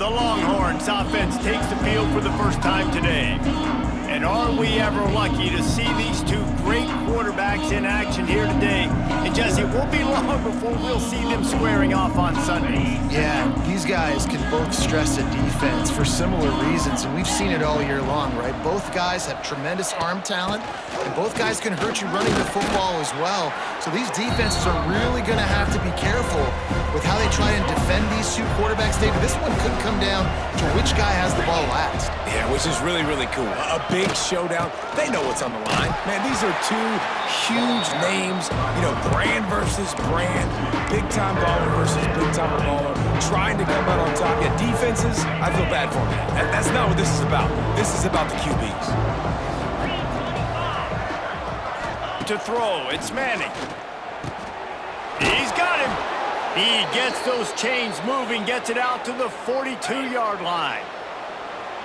The Longhorns offense takes the field for the first time today. And are we ever lucky to see these two great quarterbacks in action here today? And Jesse, it won't be long before we'll see them squaring off on Sundays. Yeah, these guys can both stress a defense for similar reasons, and we've seen it all year long, right? Both guys have tremendous arm talent, and both guys can hurt you running the football as well. So these defenses are really going to have to be careful with how they try and defend these two quarterbacks. David, this one could come down to which guy has the ball last. Yeah, which is really, really cool. A big showdown. They know what's on the line. Man, these are two huge names. You know, brand versus brand. Big-time baller versus big-time baller. Trying to come out on top. Yeah, defenses, I feel bad for them. That's not what this is about. This is about the QBs. To throw, it's Manning. He's got him. He gets those chains moving, gets it out to the 42-yard line.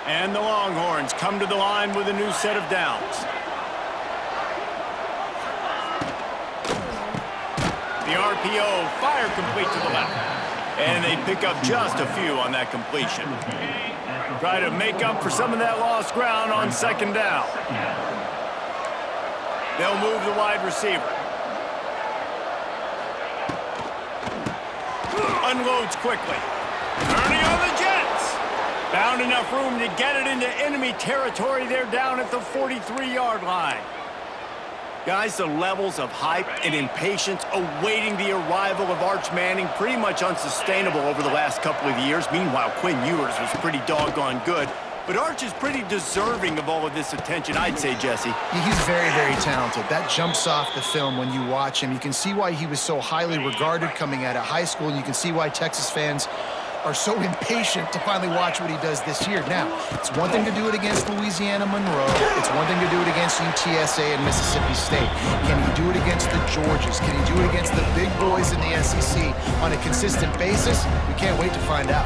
And the Longhorns come to the line with a new set of downs. The RPO, fire complete to the left. And they pick up just a few on that completion. Try to make up for some of that lost ground on second down. They'll move the wide receiver. Unloads quickly. Turning on the Jets. Found enough room to get it into enemy territory. They're down at the 43-yard line. Guys, the levels of hype and impatience awaiting the arrival of Arch Manning pretty much unsustainable over the last couple of years. Meanwhile, Quinn Ewers was pretty doggone good. But Arch is pretty deserving of all of this attention, I'd say, Jesse. He's very, very talented. That jumps off the film when you watch him. You can see why he was so highly regarded coming out of high school, and you can see why Texas fans are so impatient to finally watch what he does this year. Now, it's one thing to do it against Louisiana Monroe. It's one thing to do it against UTSA and Mississippi State. Can he do it against the Georgias? Can he do it against the big boys in the SEC on a consistent basis? We can't wait to find out.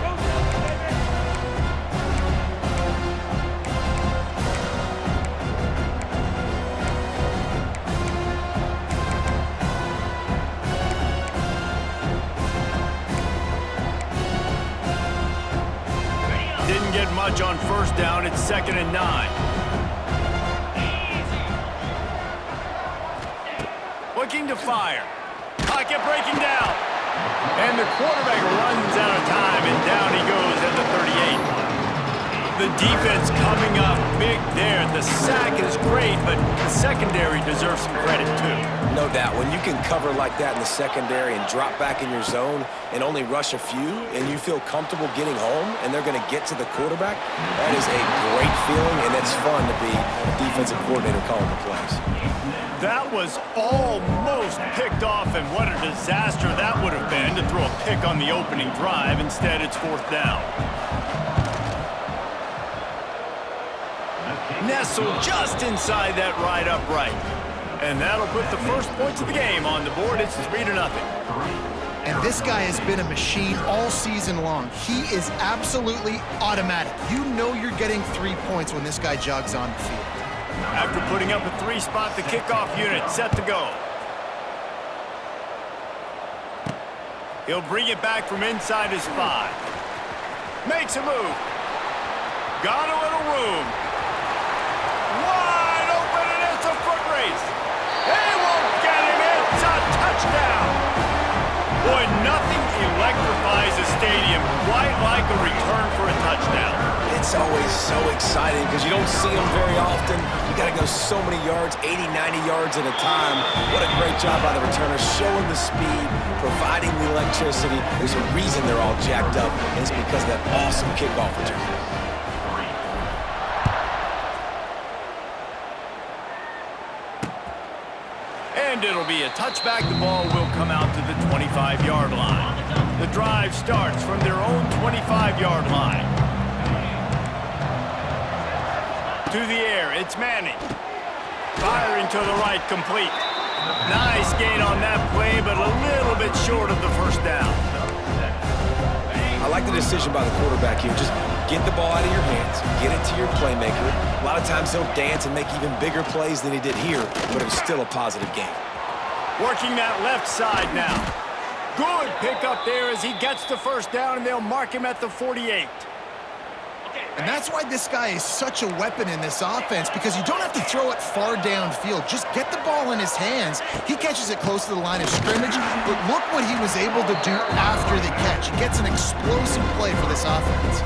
Didn't get much on first down. It's 2nd and 9. Looking to fire. Pocket breaking down. And the quarterback runs out of time, and down he goes at the 38. The defense coming up big there. The sack is great, but the secondary deserves some credit, too. No doubt. When you can cover like that in the secondary and drop back in your zone and only rush a few, and you feel comfortable getting home, and they're going to get to the quarterback, that is a great feeling, and it's fun to be a defensive coordinator calling the plays. That was almost picked off, and what a disaster that would have been to throw a pick on the opening drive. Instead, it's 4th down. Nestled just inside that right upright. And that'll put the first points of the game on the board. It's 3-0. And this guy has been a machine all season long. He is absolutely automatic. You know you're getting 3 points when this guy jogs on the field. After putting up a 3-spot, the kickoff unit set to go. He'll bring it back from inside his 5. Makes a move. Got a little room. Wide open, and it's a foot race. They won't get him. It's a touchdown. Boy, nothing electrifies a stadium quite like a return for a touchdown. It's always so exciting because you don't see them very often. You got to go so many yards, 80, 90 yards at a time. What a great job by the returners, showing the speed, providing the electricity. There's a reason they're all jacked up, and it's because of that awesome kickoff return. And it'll be a touchback. The ball will come out to the 25-yard line. The drive starts from their own 25-yard line. To the air, it's Manning. Firing to the right, complete. Nice gain on that play, but a little bit short of the first down. I like the decision by the quarterback here. Just get the ball out of your hands, get it to your playmaker. A lot of times he'll dance and make even bigger plays than he did here, but it was still a positive game. Working that left side now. Good pick up there as he gets the first down, and they'll mark him at the 48. And that's why this guy is such a weapon in this offense, because you don't have to throw it far downfield. Just get the ball in his hands. He catches it close to the line of scrimmage, but look what he was able to do after the catch. He gets an explosive play for this offense.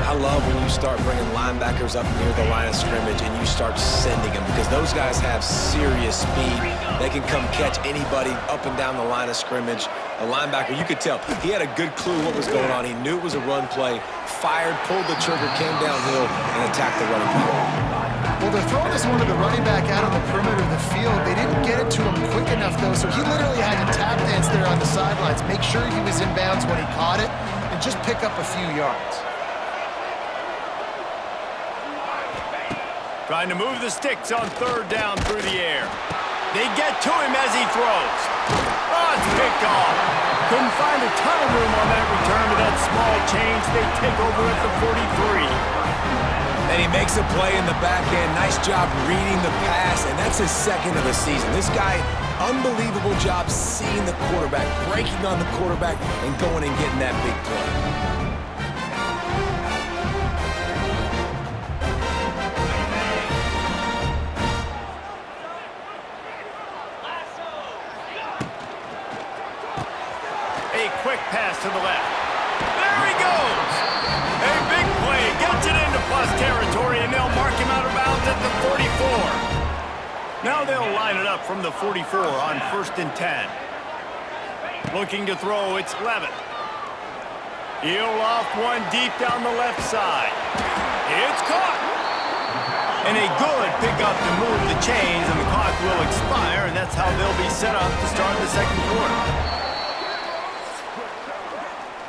I love when you start bringing linebackers up near the line of scrimmage and you start sending them, because those guys have serious speed. They can come catch anybody up and down the line of scrimmage. A linebacker, you could tell, he had a good clue what was going on. He knew it was a run play, fired, pulled the trigger, came downhill, and attacked the running back. Well, they're throwing this one to the running back out on the perimeter of the field. They didn't get it to him quick enough, though, so he literally had to tap dance there on the sidelines, make sure he was in bounds when he caught it, and just pick up a few yards. Trying to move the sticks on third down through the air. They get to him as he throws. Oh, it's picked off. Couldn't find a ton of room on that return to that small change. They take over at the 43. And he makes a play in the back end. Nice job reading the pass, and that's his second of the season. This guy, unbelievable job seeing the quarterback, breaking on the quarterback, and going and getting that big play. Quick pass to the left. There he goes! A big play, gets it into plus territory, and they'll mark him out of bounds at the 44. Now they'll line it up from the 44 on 1st and 10. Looking to throw, it's Levin. He'll off one deep down the left side. It's caught! And a good pickup to move the chains, and the clock will expire, and that's how they'll be set up to start the second quarter.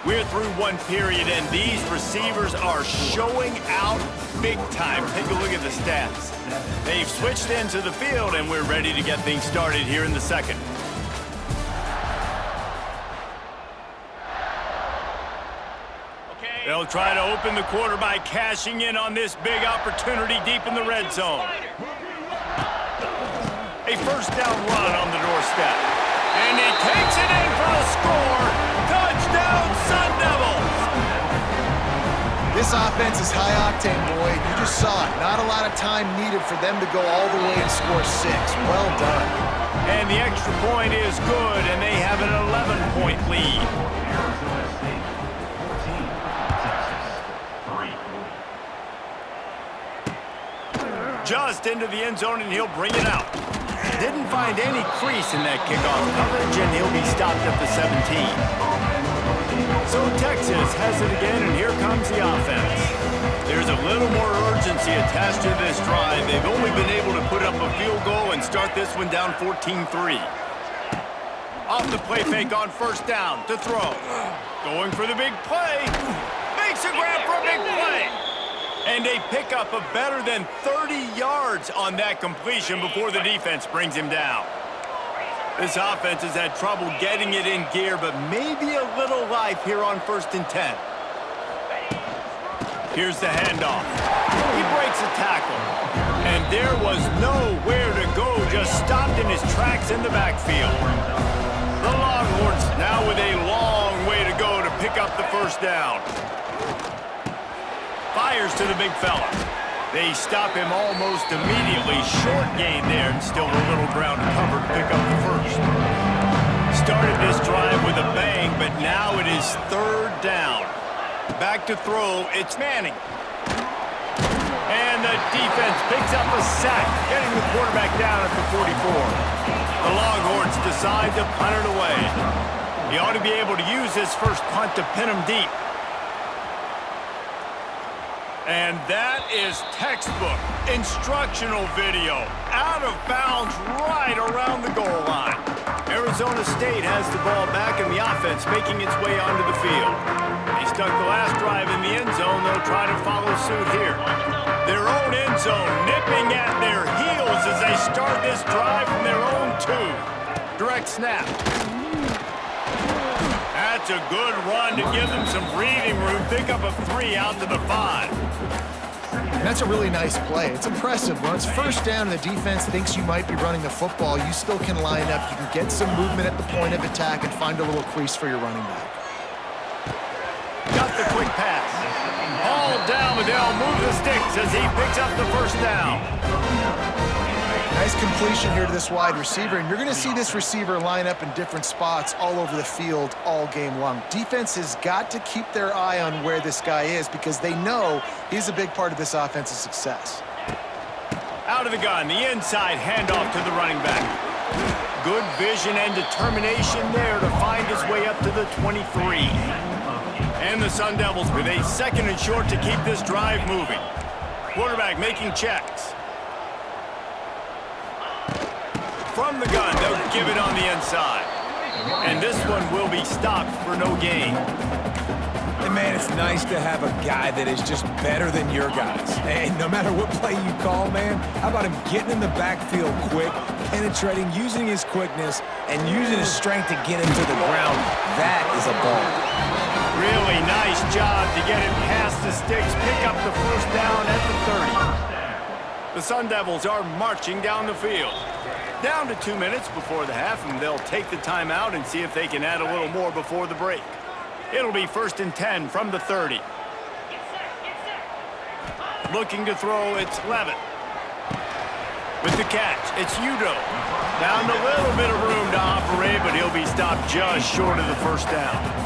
We're through one period, and these receivers are showing out big time. Take a look at the stats. They've switched into the field, and we're ready to get things started here in the second. They'll try to open the quarter by cashing in on this big opportunity deep in the red zone. A first down run on the doorstep. And he takes it in for the score. Touchdown, Sun Devils! This offense is high-octane, Boyd. You just saw it. Not a lot of time needed for them to go all the way and score 6. Well done. And the extra point is good, and they have an 11-point lead. Just into the end zone, and he'll bring it out. Didn't find any crease in that kickoff coverage, and he'll be stopped at the 17. So Texas has it again, and here comes the offense. There's a little more urgency attached to this drive. They've only been able to put up a field goal and start this one down 14-3. Off the play fake on first down to throw. Going for the big play. Makes a grab for a big play. And a pickup of better than 30 yards on that completion before the defense brings him down. This offense has had trouble getting it in gear, but maybe a little life here on 1st and 10. Here's the handoff. He breaks a tackle. And there was nowhere to go, just stopped in his tracks in the backfield. The Longhorns now with a long way to go to pick up the first down. Fires to the big fella. They stop him almost immediately. Short gain there, and still a little ground to cover to pick up the first. Started this drive with a bang, but now it is third down. Back to throw, it's Manning. And the defense picks up a sack, getting the quarterback down at the 44. The Longhorns decide to punt it away. He ought to be able to use his first punt to pin him deep. And that is textbook instructional video. Out of bounds right around the goal line. Arizona State has the ball back in the offense, making its way onto the field. They stuck the last drive in the end zone. They'll try to follow suit here. Their own end zone nipping at their heels as they start this drive from their own 2. Direct snap. That's a good run to give them some breathing room. Pick up a 3 out to the 5. And that's a really nice play. It's impressive. When it's first down and the defense thinks you might be running the football, you still can line up. You can get some movement at the point of attack and find a little crease for your running back. Got the quick pass. Hauled down, but they'll move the sticks as he picks up the first down. Nice completion here to this wide receiver, and you're going to see this receiver line up in different spots all over the field all game long. Defense has got to keep their eye on where this guy is because they know he's a big part of this offense's success. Out of the gun, the inside handoff to the running back. Good vision and determination there to find his way up to the 23. And the Sun Devils with a 2nd and short to keep this drive moving. Quarterback making checks. From the gun, they'll give it on the inside. And this one will be stopped for no gain. And man, it's nice to have a guy that is just better than your guys. And no matter what play you call, man, how about him getting in the backfield quick, penetrating, using his quickness, and using his strength to get him to the ground. That is a ball. Really nice job to get him past the sticks, pick up the first down at the 30. The Sun Devils are marching down the field. Down to 2 minutes before the half, and they'll take the timeout and see if they can add a little more before the break. It'll be 1st and 10 from the 30. Looking to throw, it's Levitt. With the catch, it's Udo. Down a little bit of room to operate, but he'll be stopped just short of the first down.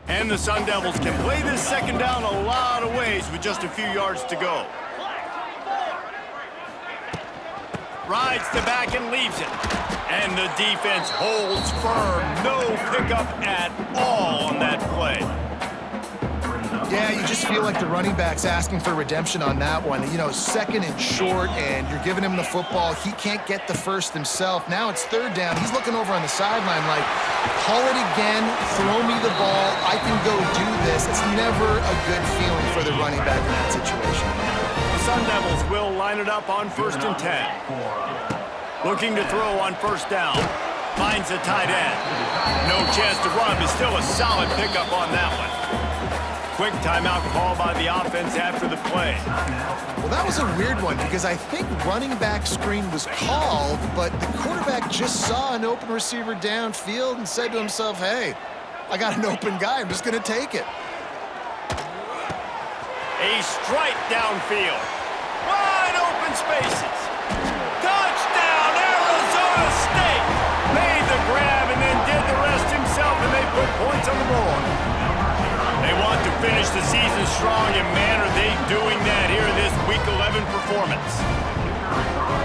And the Sun Devils can play this 2nd down a lot of ways with just a few yards to go. Rides to back and leaves it. And the defense holds firm. No pickup at all on that play. Yeah, you just feel like the running back's asking for redemption on that one. You know, 2nd and short, and you're giving him the football. He can't get the first himself. Now it's 3rd down. He's looking over on the sideline like, call it again, throw me the ball, I can go do this. It's never a good feeling for the running back in that situation. The Sun Devils will line it up on 1st and 10. Looking to throw on 1st down. Finds a tight end. No chance to run, but still a solid pickup on that one. Quick timeout call by the offense after the play. Well, that was a weird one because I think running back screen was called, but the quarterback just saw an open receiver downfield and said to himself, hey, I got an open guy, I'm just going to take it. A strike downfield. Wide open spaces. Touchdown, Arizona State! Made the grab and then did the rest himself, and they put points on the board. They want to finish the season strong, and man, are they doing that here in this Week 11 performance.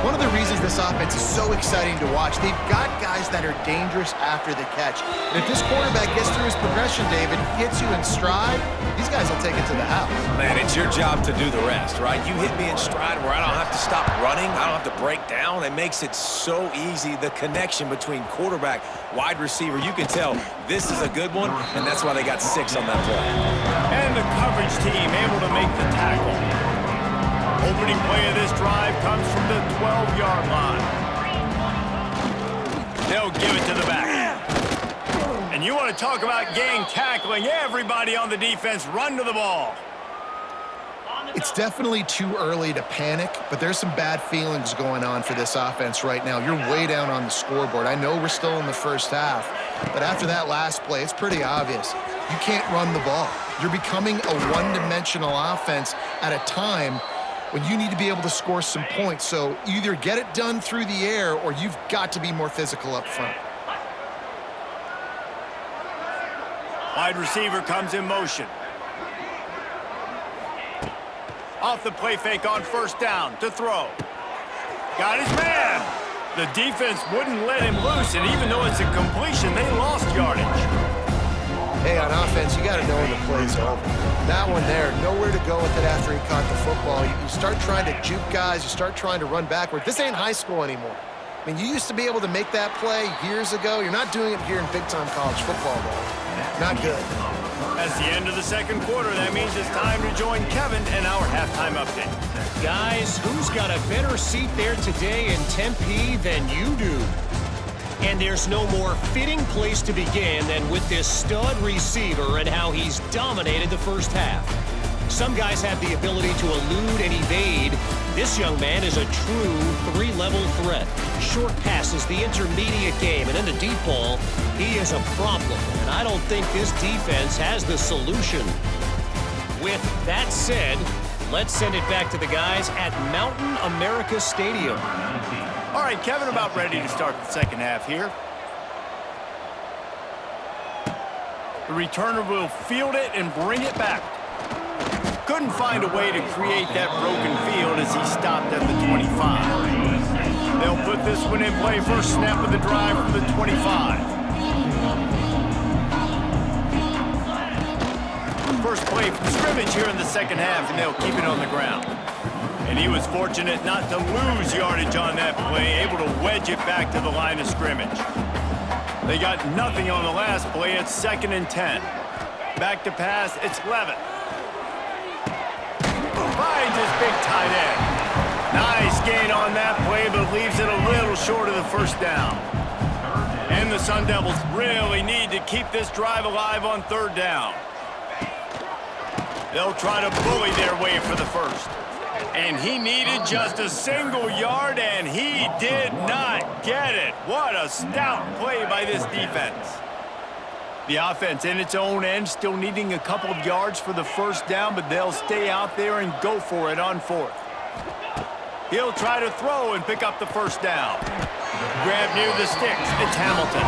One of the reasons this offense is so exciting to watch, they've got guys that are dangerous after the catch. And if this quarterback gets through his progression, David, hits you in stride, these guys will take it to the house. Man, it's your job to do the rest, right? You hit me in stride where I don't have to stop running. I don't have to break down. It makes it so easy, the connection between quarterback, wide receiver. You can tell this is a good one, and that's why they got 6 on that play. And the coverage team able to make the tackle. Opening play of this drive comes from the 12-yard line. They'll give it to the back. And you want to talk about gang tackling. Everybody on the defense run to the ball. It's definitely too early to panic, but there's some bad feelings going on for this offense right now. You're way down on the scoreboard. I know we're still in the first half, but after that last play, it's pretty obvious. You can't run the ball. You're becoming a one-dimensional offense at a time when you need to be able to score some points. So either get it done through the air or you've got to be more physical up front. Wide receiver comes in motion. Off the play fake on 1st down to throw. Got his man. The defense wouldn't let him loose, and even though it's a completion, they lost yardage. Hey, on offense, you got to know when the play's over. That one there, nowhere to go with it after he caught the football. You start trying to juke guys. You start trying to run backward. This ain't high school anymore. I mean, you used to be able to make that play years ago. You're not doing it here in big-time college football, though. Not good. That's the end of the second quarter. That means it's time to join Kevin in our halftime update. Guys, who's got a better seat there today in Tempe than you do? And there's no more fitting place to begin than with this stud receiver and how he's dominated the first half. Some guys have the ability to elude and evade. This young man is a true three-level threat. Short passes, the intermediate game, and in the deep ball, he is a problem. And I don't think this defense has the solution. With that said, let's send it back to the guys at Mountain America Stadium. All right, Kevin, about ready to start the second half here. The returner will field it and bring it back. Couldn't find a way to create that broken field as he stopped at the 25. They'll put this one in play. First snap of the drive from the 25. First play from scrimmage here in the second half, and they'll keep it on the ground. And he was fortunate not to lose yardage on that play, able to wedge it back to the line of scrimmage. They got nothing on the last play. It's 2nd and 10. Back to pass, it's Levitt. Finds his big tight end. Nice gain on that play, but leaves it a little short of the first down. And the Sun Devils really need to keep this drive alive on 3rd down. They'll try to bully their way for the first. And he needed just a single yard, and he did not get it. What a stout play by this defense. The offense in its own end still needing a couple of yards for the first down, but they'll stay out there and go for it on 4th. He'll try to throw and pick up the first down. Grab near the sticks. It's Hamilton.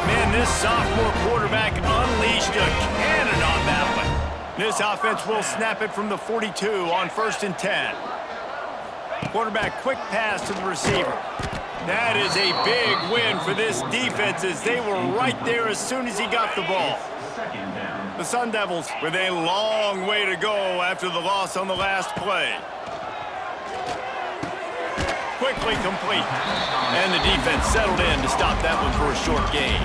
Man, this sophomore quarterback unleashed a cannon on that one. This offense will snap it from the 42 on 1st and 10. Quarterback quick pass to the receiver. That is a big win for this defense as they were right there as soon as he got the ball. The Sun Devils with a long way to go after the loss on the last play. Quickly complete. And the defense settled in to stop that one for a short gain.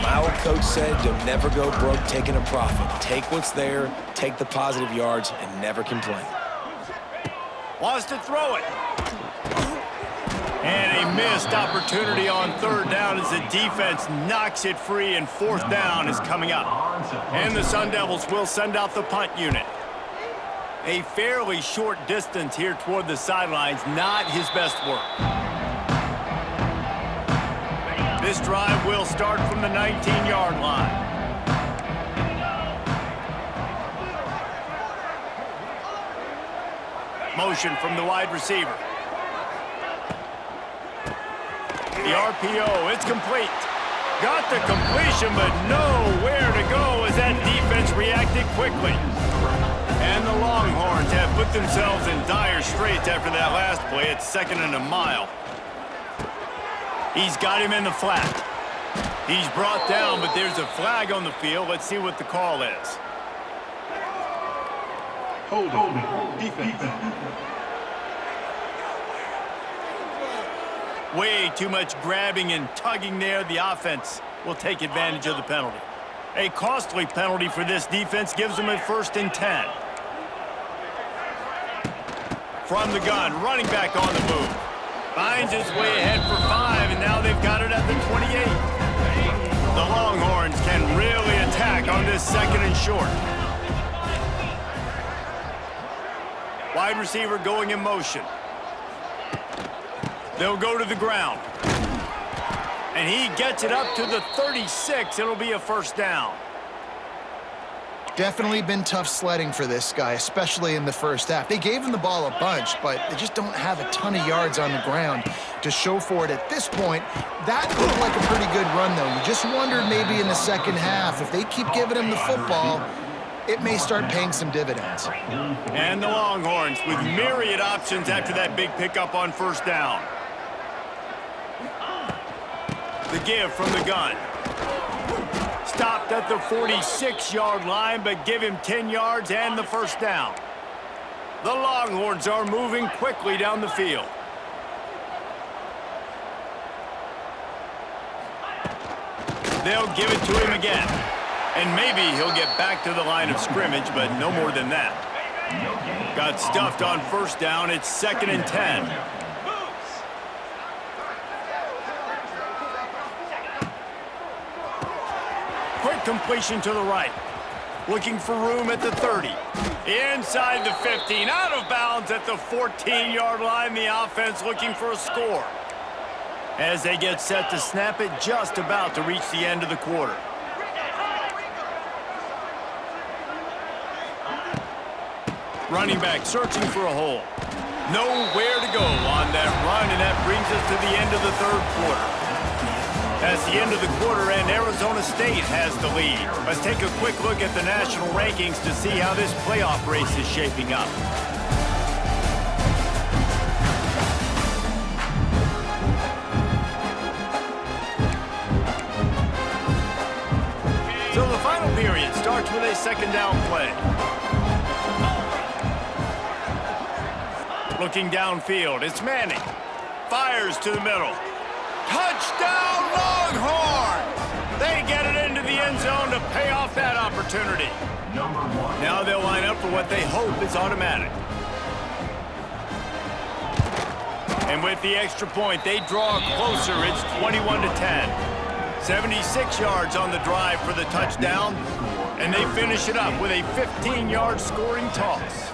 My old coach said you'll never go broke taking a profit. Take what's there, take the positive yards, and never complain. Wants to throw it. And a missed opportunity on 3rd down as the defense knocks it free, and 4th down is coming up. And the Sun Devils will send out the punt unit. A fairly short distance here toward the sidelines, not his best work. This drive will start from the 19-yard line. Motion from the wide receiver. The RPO, it's complete. Got the completion, but nowhere to go as that defense reacted quickly. And the Longhorns have put themselves in dire straits after that last play. It's 2nd and a mile. He's got him in the flat. He's brought down, but there's a flag on the field. Let's see what the call is. Hold defense. Way too much grabbing and tugging there. The offense will take advantage of the penalty. A costly penalty for this defense gives them a 1st and 10. From the gun, running back on the move. Finds his way ahead for 5, and now they've got it at the 28. The Longhorns can really attack on this 2nd and short. Wide receiver going in motion. They'll go to the ground. And he gets it up to the 36. It'll be a 1st down. Definitely been tough sledding for this guy, especially in the first half. They gave him the ball a bunch, but they just don't have a ton of yards on the ground to show for it at this point. That looked like a pretty good run, though. You just wondered maybe in the second half, if they keep giving him the football, it may start paying some dividends. And the Longhorns with myriad options after that big pickup on 1st down. The give from the gun. Stopped at the 46-yard line, but give him 10 yards and the first down. The Longhorns are moving quickly down the field. They'll give it to him again. And maybe he'll get back to the line of scrimmage, but no more than that. Got stuffed on first down. It's 2nd and 10. Quick completion to the right. Looking for room at the 30. Inside the 15. Out of bounds at the 14-yard line. The offense looking for a score. As they get set to snap it, just about to reach the end of the quarter. Running back searching for a hole. Nowhere to go on that run, and that brings us to the end of the third quarter. That's the end of the quarter, and Arizona State has the lead. Let's take a quick look at the national rankings to see how this playoff race is shaping up. So the final period starts with a second down play. Looking downfield, it's Manning. Fires to the middle. Touchdown Longhorns! They get it into the end zone to pay off that opportunity. Now they'll line up for what they hope is automatic. And with the extra point, they draw closer. It's 21-10. 76 yards on the drive for the touchdown, and they finish it up with a 15-yard scoring toss.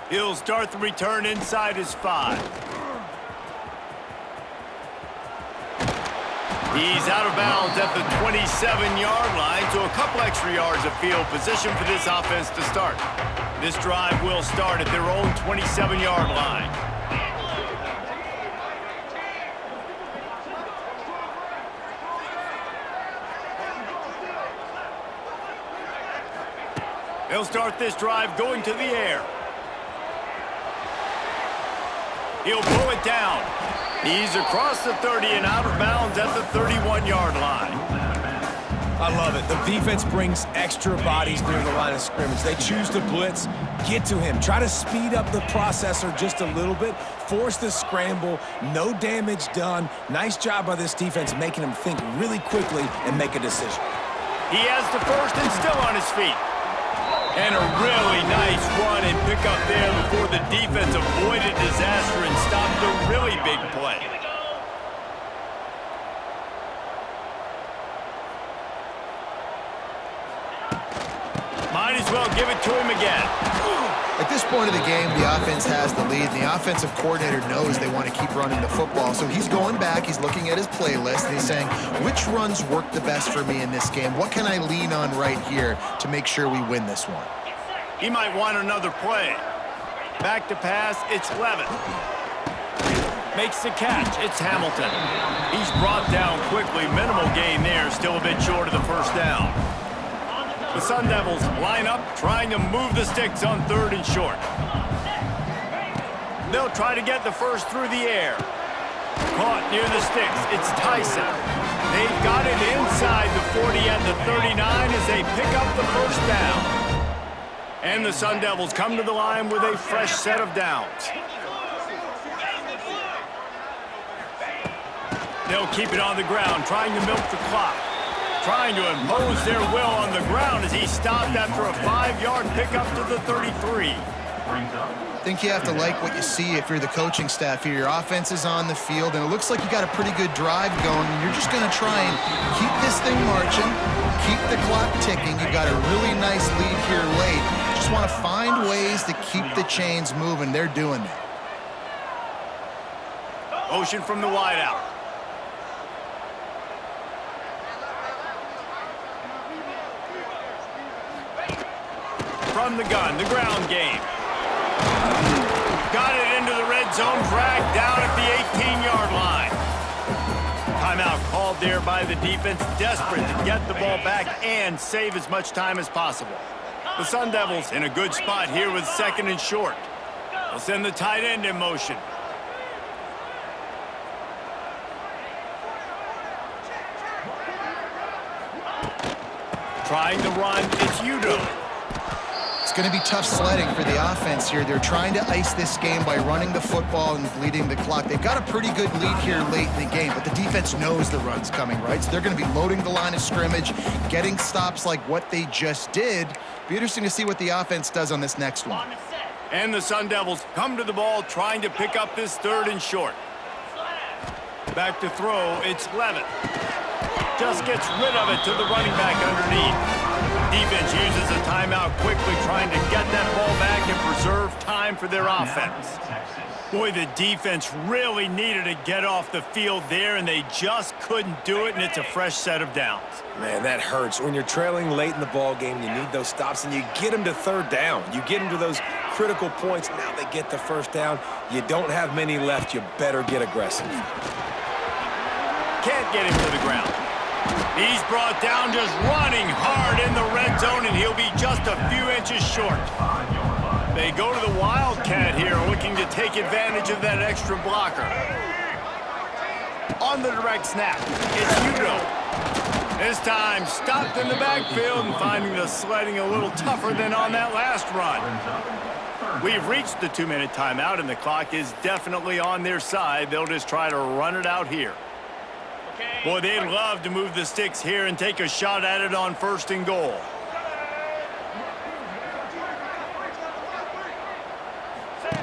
He'll start the return inside his 5. He's out of bounds at the 27-yard line, so a couple extra yards of field position for this offense to start. This drive will start at their own 27-yard line. They'll start this drive going to the air. He'll pull it down. He's across the 30 and out of bounds at the 31-yard line. I love it. The defense brings extra bodies near the line of scrimmage. They choose to blitz, get to him, try to speed up the processor just a little bit, force the scramble, no damage done. Nice job by this defense making him think really quickly and make a decision. He has the first and still on his feet. And a really nice run and pick up there before the defense avoided disaster and stopped a really big play. Might as well give it to him again. At this point of the game, the offense has the lead. The offensive coordinator knows they want to keep running the football. So he's going back, he's looking at his playlist, and he's saying, which runs work the best for me in this game? What can I lean on right here to make sure we win this one? He might want another play. Back to pass, it's Levin. Makes the catch, it's Hamilton. He's brought down quickly, minimal gain there, still a bit short of the first down. The Sun Devils line up, trying to move the sticks on 3rd and short. They'll try to get the first through the air. Caught near the sticks, it's Tyson. They've got it inside the 40 at the 39 as they pick up the first down. And the Sun Devils come to the line with a fresh set of downs. They'll keep it on the ground, trying to milk the clock. Trying to impose their will on the ground as he stopped after a 5-yard pickup to the 33. I think you have to like what you see if you're the coaching staff here. Your offense is on the field, and it looks like you got a pretty good drive going, and you're just going to try and keep this thing marching, keep the clock ticking. You've got a really nice lead here late. Just want to find ways to keep the chains moving. They're doing that. Motion from the wideout. From the gun, the ground game. Got it into the red zone, dragged down at the 18-yard line. Timeout called there by the defense, desperate to get the ball back and save as much time as possible. The Sun Devils in a good spot here with 2nd and short. They'll send the tight end in motion. Trying to run, it's Udo. It's going to be tough sledding for the offense here. They're trying to ice this game by running the football and bleeding the clock. They've got a pretty good lead here late in the game, but the defense knows the run's coming, right? So they're going to be loading the line of scrimmage, getting stops like what they just did. Be interesting to see what the offense does on this next one. And the Sun Devils come to the ball trying to pick up this 3rd and short. Back to throw, it's Levitt. Just gets rid of it to the running back underneath. Defense uses a timeout quickly, trying to get that ball back and preserve time for their offense. Boy, the defense really needed to get off the field there, and they just couldn't do it, and it's a fresh set of downs. Man, that hurts. When you're trailing late in the ball game, you need those stops, and you get them to 3rd down. You get them to those critical points. Now they get the 1st down. You don't have many left. You better get aggressive. Can't get him to the ground. He's brought down just running hard in the red zone, and he'll be just a few inches short. They go to the Wildcat here, looking to take advantage of that extra blocker. On the direct snap, it's Udo. This time, stopped in the backfield and finding the sledding a little tougher than on that last run. We've reached the 2-minute timeout, and the clock is definitely on their side. They'll just try to run it out here. Boy, they'd love to move the sticks here and take a shot at it on 1st and goal.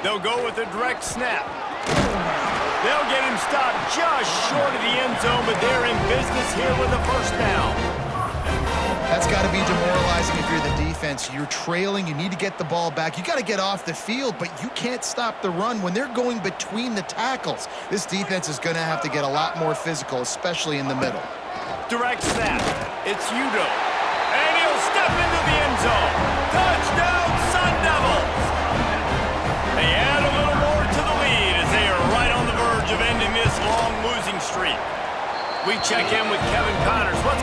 They'll go with a direct snap. They'll get him stopped just short of the end zone, but they're in business here with a 1st down. That's got to be demoralizing if you're the defense. You're trailing. You need to get the ball back. You got to get off the field, but you can't stop the run when they're going between the tackles. This defense is going to have to get a lot more physical, especially in the middle. Direct snap. It's Udo. And he'll step into the end zone. Touchdown, Sun Devils! They add a little more to the lead as they are right on the verge of ending this long losing streak. We check in with Kevin Connors. What's